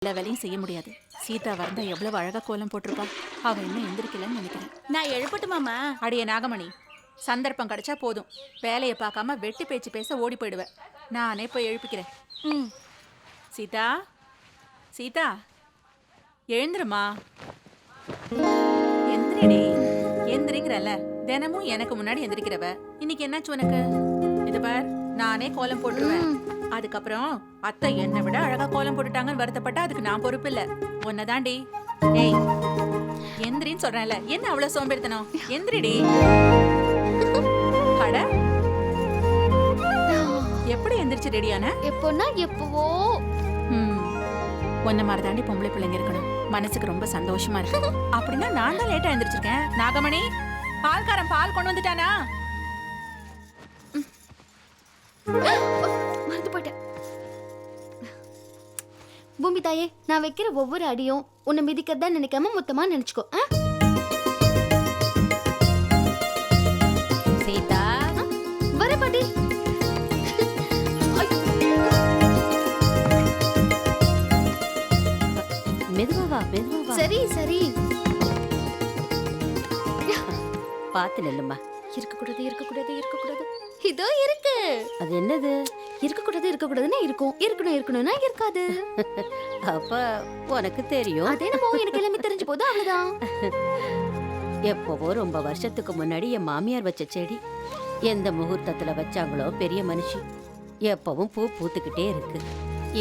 எல்லா வேலையும் செய்ய முடியாது. சீதா வந்தா எவ்வளவு அழகா கோலம் போட்டிருப்பா. அவ இன்னும் எந்திரிக்கலன்னு நினைக்கிறேன். நான் எழுப்பட்டுமாமா? அடியே நாகமணி, சந்தர்ப்பம் கிடைச்சா போதும், வேலையை பார்க்காம வெட்டி பேச்சு பேச ஓடி போயிடுவேன். நானே போய் எழுப்பிக்கிறேன். ம். சீதா, சீதா, எழுந்துருமா. எந்திரிடி. எந்திரிக்கிறல்ல, தினமும் எனக்கு முன்னாடி எந்திரிக்கிறவ. இன்னைக்கு என்னாச்சு உனக்கு? இது பார், நானே கோலம் போட்டுருவேன். அதுக்கப்புறம் அத்தை என்னை விட அழகா கோலம் போட்டுட்டாங்கன்னு வருத்தப்பட்டா அதுக்கு நான் பொறுப்பு இல்ல, உன்னதாண்டி. ஏய், எந்திரின்னு சொல்றேன்ல, என்ன அவ்வளவு சோம்பேறித்தனம்? எந்திரிடி. அட, எப்படி எந்திரிச்சு ரெடியான? எப்போன்னா எப்பவோ. ஒன்ன மாதிரி தாண்டி பொம்பளை பிள்ளைங்க இருக்கணும். மனசுக்கு ரொம்ப சந்தோஷமா இருக்கு. அப்படின்னா நான் தான் லேட்டா எந்திரிச்சிருக்கேன். நாகமணி, பால்காரன் பால் கொண்டு வந்துட்டானா? மறந்து போயிட்டேன். பூமி தாயே, நான் வைக்கிற ஒவ்வொரு அடியும் உன்னை மிதிக்கிறதா நினைக்காம மொத்தமா நினைச்சுக்கோ. சீதா, வர பாட்டி. மெதுவா மெதுவா. சரி சரி. பாத்து நெல்லுமா. இருக்கக்கூடாது இருக்கக்கூடாது இருக்கக்கூடாது. இதோ இருக்கு. அது என்னது? இருக்கக்கூடாது இருக்கக்கூடாதுன்னா இருக்கும், இருக்கணும் இருக்கணும்னா இருக்காது. அப்ப உனக்கு தெரியும். அதே நம்ம எனக்கு எல்லாமே தெரிஞ்சு போது, அவ்வளவுதான். எப்பவோ ரொம்ப வருஷத்துக்கு முன்னாடி என் மாமியார் வச்ச செடி எந்த முகூர்த்தத்துல வச்சாங்களோ பெரிய மனுஷி. எப்பவும் பூ பூத்துக்கிட்டே இருக்கு.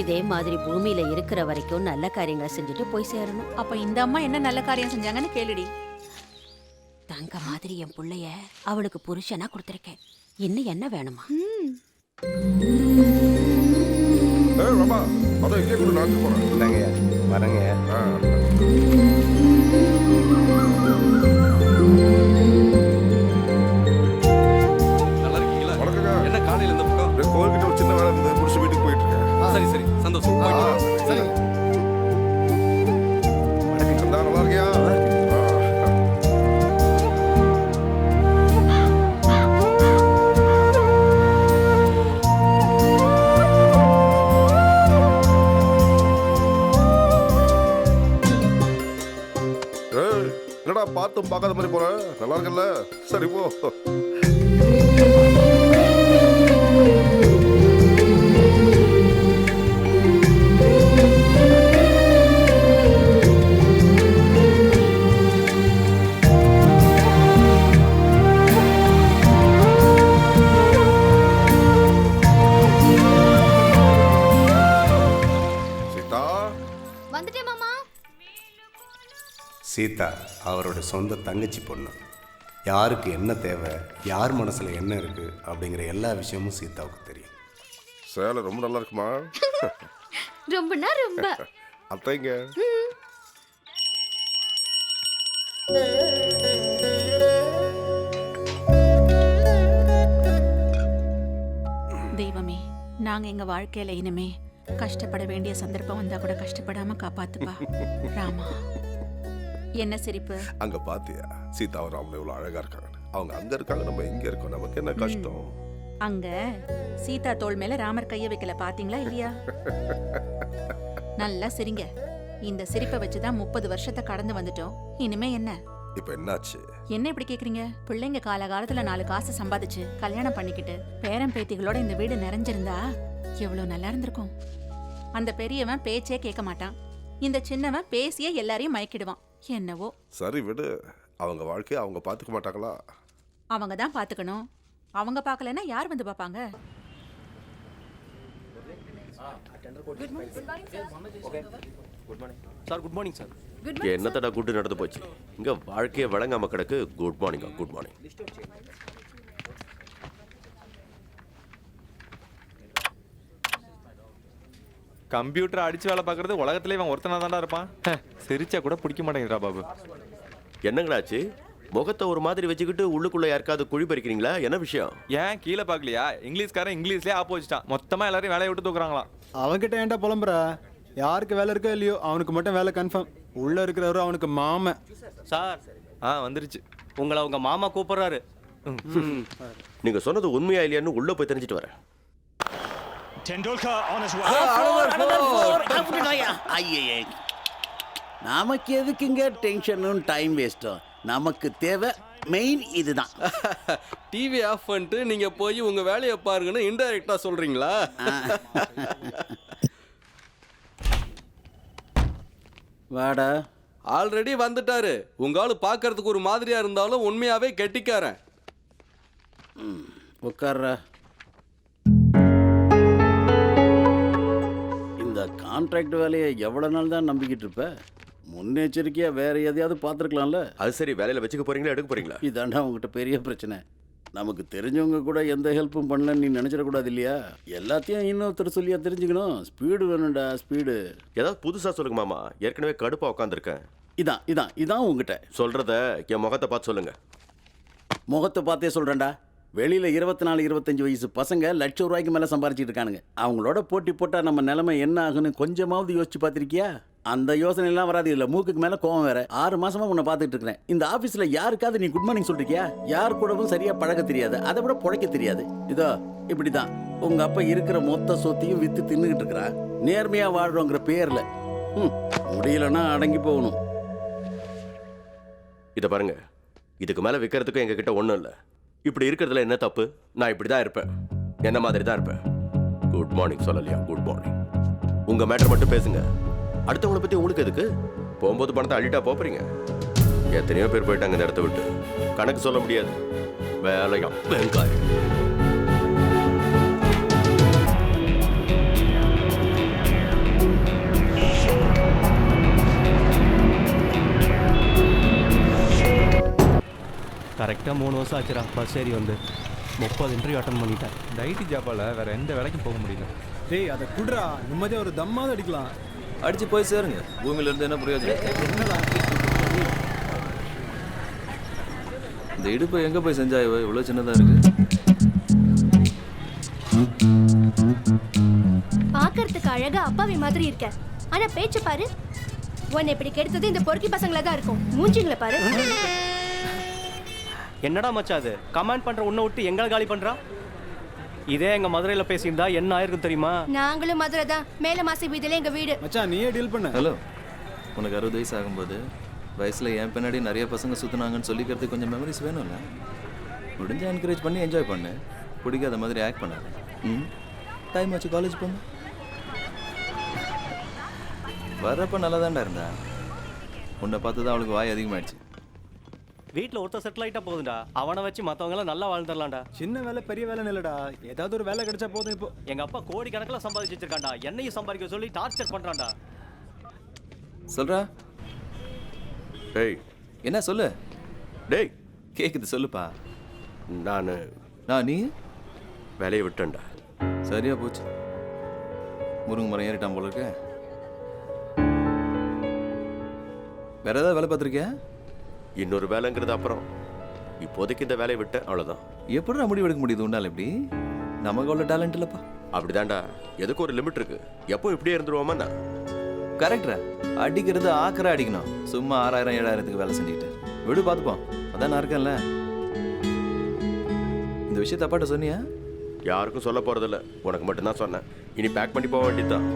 இதே மாதிரி பூமியில இருக்கிற வரைக்கும் நல்ல காரியங்களை செஞ்சுட்டு போய் சேரணும். அப்ப இந்த அம்மா என்ன நல்ல காரியம் செஞ்சாங்கன்னு கேளுடி. தங்க மாதிரி என் புள்ளைய அவளுக்கு புருஷனா கொடுத்திருக்கேன். இன்னும் என்ன வேணுமா? ரமா, அதான் இங்கே கூட நான் போறேன். இல்லைங்க, வரேங்க. நல்லா இருக்கீங்களா? வணக்கங்க. என்ன காலையில இந்த பக்கம்? கோவில்கிட்ட ஒரு சின்ன வேலை இருந்து முடிச்சு வீட்டுக்கு போயிட்டு இருக்கேன். சரி சரி, சந்தோஷம். போயிட்டு வாங்க. சரி. நல்லா இருக்கியா? என்னடா பார்த்தும் பார்க்காத மாதிரி போற? நல்லா இருக்கல்ல? சரி போ. சீதா, வந்துட்டே மாமா. சீதா அவரோட சொந்த தங்கச்சி பொண்ணு. யாருக்கு என்ன தேவை, யார் மனசுல என்ன இருக்கு அப்படிங்கிற எல்லா விஷயமும் சீதாவுக்கு தெரியும். சேலை ரொம்ப நல்லா இருக்குமா? ரொம்பனா ரொம்ப. அத்தைங்க. தெய்வமே, நாங்க எங்க வாழ்க்கையில இனிமே கஷ்டப்பட வேண்டிய சந்தர்ப்பம் வந்தா கூட கஷ்டப்படாம காப்பாத்துப்பா. ராமா. என்ன சிரிப்பு? அங்க பாத்தியா சீதா ராமன் எவ்வளவு அழகா இருக்காங்க. அவங்க அங்க இருக்காங்க, நம்ம இங்க இருக்கோம். நமக்கு என்ன கஷ்டம்? அங்க சீதா தோள் மேல ராமர் கைய வைக்கல, பாத்தீங்களா இல்லையா? நல்லா சிரிங்க. இந்த சிரிப்பை வச்சுதான் 30 வருஷத்தை கடந்து வந்துட்டோம். இனிமே என்ன? இப்ப என்னாச்சு? என்ன இப்படி கேக்குறீங்க? பிள்ளைங்க காலகாலத்துல 4 காசு சம்பாதிச்சு கல்யாணம் பண்ணிக்கிட்டு பேரன் பேத்திகளோட இந்த வீடு நிறைஞ்சிருந்தா எவ்வளவு நல்லா இருந்திருக்கும். அந்த பெரியவன் பேச்சே கேட்க மாட்டான், இந்த சின்னவன் பேசியே எல்லாரையும் மயக்கிடுவான். என்னவோ. சரி விடு, அவங்க வாழ்க்கையை அவங்க பாத்துக்க மாட்டாங்களா? அவங்க தான் பாத்துக்கணும். அவங்க பார்க்கலன்னா யார் வந்து பாப்பாங்க? Sir, good morning sir. இங்கே என்னத்தடா குட்டு நடந்து போச்சு? இங்கே வாழ்க்கையை வழங்காம கிடக்கு. Good morning. Good morning. Computer அடிச்சு வேலை பார்க்கறது உலகத்திலே இவன் ஒருத்தனா தான்டா இருப்பான். சிரிச்சா கூட பிடிக்க மாட்டேங்கிறா பாபு. என்னங்களாச்சு? முகத்தை ஒரு மாதிரி வச்சுக்கிட்டு உள்ளுக்குள்ள யாருக்காவது குழி பறிக்கிறீங்களா? என்ன விஷயம்? ஏன் கீழே பார்க்கலையா? இங்கிலீஷ்காரன் இங்கிலீஷ்லேயே ஆப்போசிட்டான். மொத்தமா எல்லாரையும் வேலையை விட்டு தூக்குறாங்களாம். அவன்கிட்ட ஏன்டா புலம்புற? யாருக்கு வேலை இருக்கோ இல்லையோ அவனுக்கு மட்டும் வேலை கன்ஃபார்ம். உள்ள இருக்கிறவரும் அவனுக்கு மாமன். சார், வந்துருச்சு. உங்களை உங்க மாமா கூப்பிடுறாரு. நீங்க சொன்னது உண்மையா இல்லையான்னு உள்ள போய் தெரிஞ்சுட்டு வரேன். Tendulkar on his way. ஐயே, நமக்கு எதுக்குங்க டென்ஷனும் டைம் வேஸ்ட்டும்? நமக்கு தேவை மெயின் இதுதான். டிவி ஆஃப் பண்ணிட்டு நீங்க போய் உங்க வேலையை பாருங்கன்னு இன்டைரக்டா சொல்றீங்களா? வாடா. ஆல்ரெடி வந்துட்டாரு. உங்க ஆளு பார்க்கறதுக்கு ஒரு மாதிரியா இருந்தாலும் உண்மையாவே கெட்டிக்காரன். உட்கார்றா. இந்த கான்ட்ராக்ட் வேலையை எவ்வளோ நாள் தான் நம்பிக்கிட்டு இருப்ப? முன்னெச்சரிக்கையாக வேற எதையாவது பார்த்துருக்கலாம்ல. அது சரி, வேலையில் வச்சுக்க போறீங்களா எடுக்க போறீங்களா? இதாண்டா உங்ககிட்ட பெரிய பிரச்சனை. நமக்கு தெரிஞ்சவங்க கூட எந்த ஹெல்ப்பும் பண்ணலன்னு நீ நினச்சிடக்கூடாது இல்லையா? எல்லாத்தையும் இன்னொருத்தர் சொல்லியா தெரிஞ்சுக்கணும். ஸ்பீடு வேணும்டா, ஸ்பீடு. ஏதாவது புதுசாக சொல்லுங்க மாமா, ஏற்கனவே கடுப்பாக உட்காந்துருக்கேன். இதான் உங்ககிட்ட சொல்கிறத என் முகத்தை பார்த்து சொல்லுங்க. முகத்தை பார்த்தே சொல்கிறேன்டா. வெளியில் 24-25 வயசு பசங்க ₹1,00,000 மேலே சம்பாரிச்சிட்டு இருக்கானுங்க. அவங்களோட போட்டி போட்டால் நம்ம நிலைமை என்ன ஆகுன்னு கொஞ்சமாவது யோசிச்சு பார்த்துருக்கியா? அந்த யோசனைலாம் வராது. இல்லை மூக்குக்கு மேலே கோவம் வேற. 6 மாசமா உன்னை பார்த்துட்டு இருக்கிறேன். இந்த ஆஃபீஸில் யாருக்காவது நீ குட் மார்னிங் சொல்லிருக்கியா? யார் கூடவும் சரியாக பழக தெரியாது, அதை விட பிழைக்க தெரியாது. இதோ இப்படி தான் உங்கள் அப்பா இருக்கிற மொத்த சொத்தையும் விற்று தின்னுக்கிட்டு இருக்கிறான். நேர்மையாக வாழ்கிறோங்கிற பேரில். முடியலன்னா அடங்கி போகணும். இதை பாருங்க, இதுக்கு மேலே விற்கிறதுக்கும் எங்ககிட்ட ஒன்றும் இல்லை. இப்படி இருக்கிறதுல என்ன தப்பு? நான் இப்படி தான் இருப்பேன், என்ன மாதிரி தான் இருப்பேன். குட் மார்னிங் சொல்லலையா? Good morning. உங்க மேட்டர் மட்டும் பேசுங்க. அடுத்தவங்களை பத்தி உங்களுக்கு எதுக்கு? போகும்போது பணத்தை அள்ளிட்டா போறீங்க. எத்தனையோ பேர் போயிட்டாங்க இந்த இடத்த விட்டு, கணக்கு சொல்ல முடியாது. வேலையா வெங்காயம். கரெக்டாக 3 வருஷம் ஆச்சுடா பஸ் ஏறி வந்து 30 இன்டர்வியூ அட்டன் பண்ணிட்டேன். இந்த ஐடி ஜாப்பால் வேற எந்த வேலைக்கும் போக முடியல. டேய் அதை குடுறா, நிம்மதியாக ஒரு தம்மாவது அடிக்கலாம். அடிச்சு போய் சேருங்க. பூமியில இருந்து என்ன பிரயோஜனம்? இந்த இடுப்பு எங்க போய் செஞ்சாயோ? இவ்வளவு சின்னதா இருக்கு. பாக்குறதுக்கு அழகா அப்பாவி மாதிரி இருக்க, ஆனா பேச்சு பாரு. உன்னை இப்படி கெடுத்தது இந்த பொறுக்கி பசங்கள தான் இருக்கும். மூஞ்சிங்களை பாரு. என்னடா மச்சான் அது? கமெண்ட் பண்ற உன்னை விட்டு எங்களை காலி பண்றா? இதே எங்க மதுரையில பேசியிருந்தா என்ன ஆயிருக்கும் தெரியுமா? நாங்களும் மதுரை தான். மேல மாசி வீதியில எங்க வீடு. மச்சான் நீயே டீல் பண்ண. ஹலோ, உனக்கு 60 வயசு ஆகும்போது வயசுல என் பின்னாடி நிறைய பசங்க சுத்தினாங்கன்னு சொல்லிக்கிறதுக்கு கொஞ்சம் மெமரிஸ் வேணும்ல. முடிஞ்ச என்கரேஜ் பண்ணி என்ஜாய் பண்ணு. பிடிக்காத மாதிரி ஆக்ட் பண்ணாத. டைம் ஆச்சு, காலேஜ் போங்க. வர்றப்ப நல்லா தான்டா இருந்தா. உன்னை பார்த்து தான் அவளுக்கு வாய் அதிகமாகிடுச்சு. வீட்டில் ஒருத்தர் செட்டில் ஆகிட்டா போதும்டா. அவனை வச்சு மற்றவங்களாம் நல்லா வாழ்ந்துடலாம்டா. சின்ன வேலை பெரிய வேலை இல்லடா, ஏதாவது ஒரு வேலை கிடைச்சா போதும். இப்போ எங்கள் அப்பா கோடி கணக்கில் சம்பாதிச்சு வச்சிருக்காண்டா. என்னையும் சம்பாதிக்க சொல்லி டார்ச்சர் பண்ணுறான்டா. சொல்றா. டேய் என்ன சொல்லு? டேய் கேக்குது, சொல்லுப்பா. நான் நீ வேலையை விட்டேன்டா. சரியா போச்சு. முருங்கை மரம் ஏறிட்டான் போல இருக்க. வேற ஏதாவது வேலை பார்த்துருக்கியா? இன்னொரு வேலைங்கிறது அப்புறம். இப்போதைக்கு இந்த வேலையை விட்டேன், அவ்வளோதான். எப்படி முடிவு எடுக்க முடியுது உன்னால? எப்படி? நமக்கு அவ்வளோ டேலண்ட் இல்லைப்பா. அப்படிதான்டா, எதுக்கு ஒரு லிமிட் இருக்கு. எப்போ இப்படியே இருந்துருவோமா? நான் கரெக்டா. அடிக்கிறது ஆக்கரா அடிக்கணும். சும்மா 6000-7000க்கு வேலை செஞ்சுக்கிட்டு விடு, பார்த்துப்போம். அதான் நான் இருக்கேன்ல. இந்த விஷயத்தை அப்பாட்ட சொன்னியா? யாருக்கும் சொல்ல போறதில்ல, உனக்கு மட்டும்தான் சொன்னேன். இனி பேக் பண்ணி போக வேண்டியதுதான்.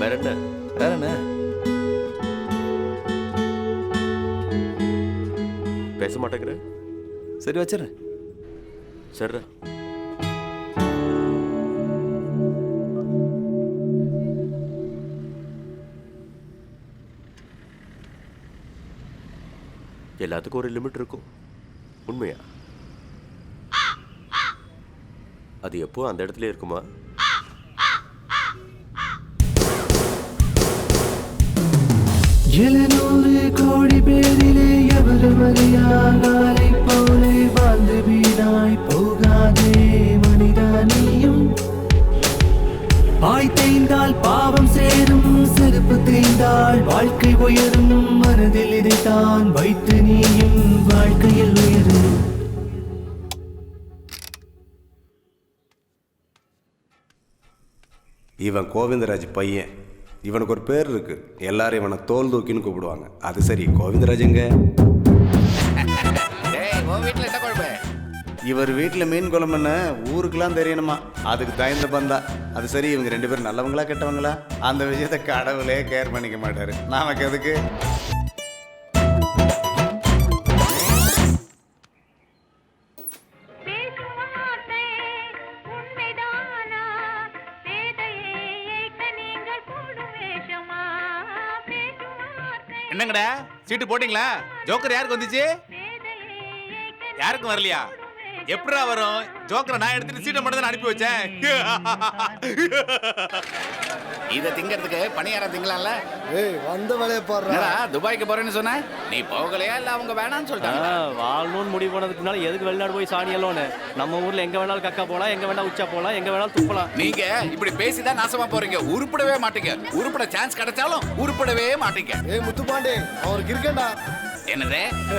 வேற என்ன? பேச மாட்டேங்கிற? சரி வச்சிடறேன். சரி. எல்லாத்துக்கும் ஒரு லிமிட் இருக்கும். உண்மையா? அது எப்போ அந்த இடத்துல இருக்குமா? கோடி பேரிலே எவரும் அறியாலை போலே வாழ்ந்து வீணாய் போகாதே மனிதனியும். பாய் தேய்ந்தால் பாவம் சேரும், செருப்பு தேய்ந்தால் வாழ்க்கை உயரும். மனதில் இதைத்தான் வைத்து நீயும் வாழ்க்கையில் உயரு. இவன் கோவிந்தராஜ் பையன். இவனுக்கு ஒரு பேர் இருக்கு. எல்லாரும் இவனை தோல் தூக்கின்னு கூப்பிடுவாங்க. அது சரி, கோவிந்தராஜ் எங்க? இவர் வீட்டில் மீன் குழம்புன்னு ஊருக்கெல்லாம் தெரியணுமா, அதுக்கு தயந்த பந்தா. அது சரி, இவங்க 2 பேரும் நல்லவங்களா கெட்டவங்களா? அந்த விஷயத்தை கடவுளே கேர் பண்ணிக்க மாட்டாரு, நமக்கு எதுக்கு? என்னங்கடா சீட்டு போட்டீங்களா? ஜோக்கர் யாருக்கு வந்துச்சு? யாருக்கும் வரலையா? எப்படா வரும்? ஜோக்கரை நான் எடுத்துட்டு சீட்டை மட்டும் தான் அனுப்பி வச்சேன். இதை திங்கிறதுக்கு பணியாரம் திங்கலாம்ல. ஏய், வந்த வேலையை பாடுறா. துபாய்க்கு போறேன்னு சொன்ன, நீ போகலையா இல்ல அவங்க வேணாம்னு சொல்லிட்டாங்க? வாழணும்னு முடிவு பண்ணதுக்கு முன்னால எதுக்கு வெளிநாடு போய் சாணியல்லோன்னு? நம்ம ஊர்ல எங்க வேணாலும் கக்கா போலாம், எங்க வேணாலும் உச்சா போலாம், எங்க வேணாலும் துப்பலாம். நீங்க இப்படி பேசிதான் நாசமா போறீங்க. உருப்படவே மாட்டீங்க. உருப்பட சான்ஸ் கிடைச்சாலும் உருப்படவே மாட்டீங்க. ஏய் முத்துப்பாண்டி, அவருக்கு இருக்கேன்டா. என்னதே